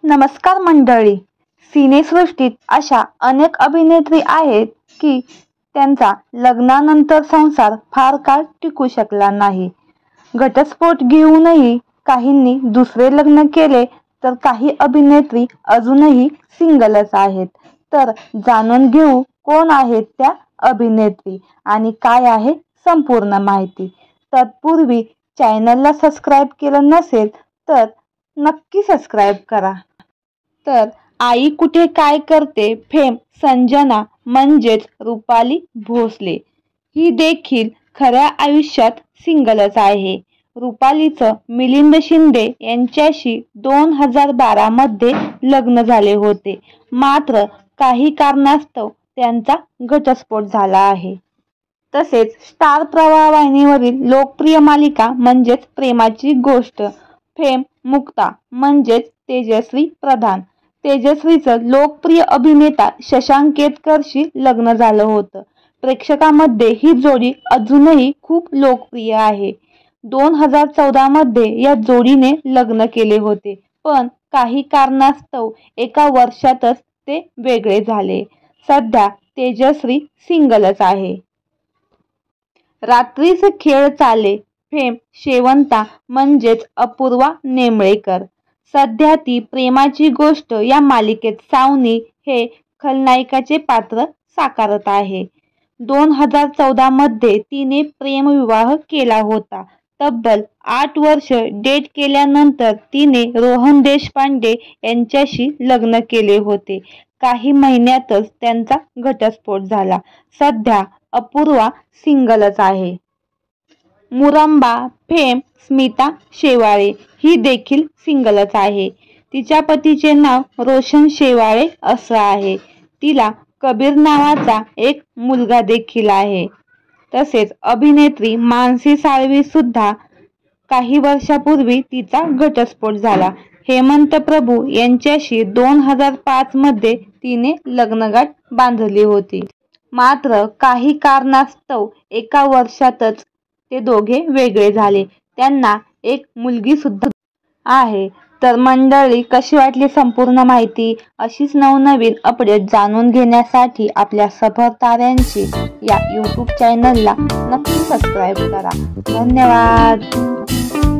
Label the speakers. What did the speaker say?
Speaker 1: नमस्कार मंडळी. सिनेसृष्टीत अशा अनेक अभिनेत्री आहेत की त्यांचा लग्नानंतर संसार फार काळ टिकू शकला नाही. घटस्फोट घेऊनही काहींनी दुसरे लग्न केले तर काही अभिनेत्री अजूनही सिंगलच आहेत. तर जाणून घेऊ कोण आहेत त्या अभिनेत्री आणि काय आहे संपूर्ण माहिती. तत्पूर्वी चॅनलला सबस्क्राईब केलं नसेल तर नक्की सबस्क्राईब करा. तर आई कुठे काय करते फेम संजना म्हणजेच रुपाली भोसले ही देखील खऱ्या आयुष्यात सिंगलच आहे. रुपालीचं मिलिंद शिंदे यांच्याशी 2012 मध्ये लग्न झाले होते. मात्र काही कारणास्तव त्यांचा घटस्फोट झाला आहे. तसेच स्टार प्रवाह वाहिनीवरील लोकप्रिय मालिका म्हणजेच प्रेमाची गोष्ट फेम मुक्ता म्हणजेच तेजश्री प्रधान तेजश्रीचं लोकप्रिय अभिनेता शशांक केतकरशी लग्न झालं होतं. प्रेक्षकांमध्ये ही जोडी अजूनही खूप लोकप्रिय आहे. 2014 मध्ये या जोडीने लग्न केले होते, पण काही कारणास्तव एका वर्षातच ते वेगळे झाले. सध्या तेजश्री सिंगलच आहे. रात्रीच खेळ चाले फेम शेवंता म्हणजेच अपूर्वा नेमळेकर. सध्या ती प्रेमाची गोष्ट या मालिकेत सावनी हे खलनायकाचे पात्र साकारत आहे. 2014 मध्ये तिने प्रेमविवाह केला होता. तब्बल 8 वर्ष डेट केल्यानंतर तिने रोहन देशपांडे यांच्याशी लग्न केले होते. काही महिन्यातच त्यांचा घटस्फोट झाला. सध्या अपूर्वा सिंगलच आहे. मुरंबा फेम स्मिता शेवाळे ही देखील सिंगलच आहे. तिच्या पतीचे नाव रोशन शेवाळे असं आहे. तिला कबीर नावाचा एक मुलगा देखील आहे. तसेच अभिनेत्री मानसी साळवी सुद्धा काही वर्षापूर्वी तिचा घटस्फोट झाला. हेमंत प्रभू यांच्याशी 2005 मध्ये तिने लग्नगाठ बांधली होती. मात्र काही कारणास्तव एका वर्षातच ते दोघे वेगळे झाले. त्यांना एक मुलगी सुद्धा आहे. तर मंडळी, कशी वाटली संपूर्ण माहिती? अशीच नवनवीन अपडेट जाणून घेण्यासाठी आपल्या सफर ताऱ्यांची या YouTube चॅनलला नक्की सबस्क्राईब करा. धन्यवाद.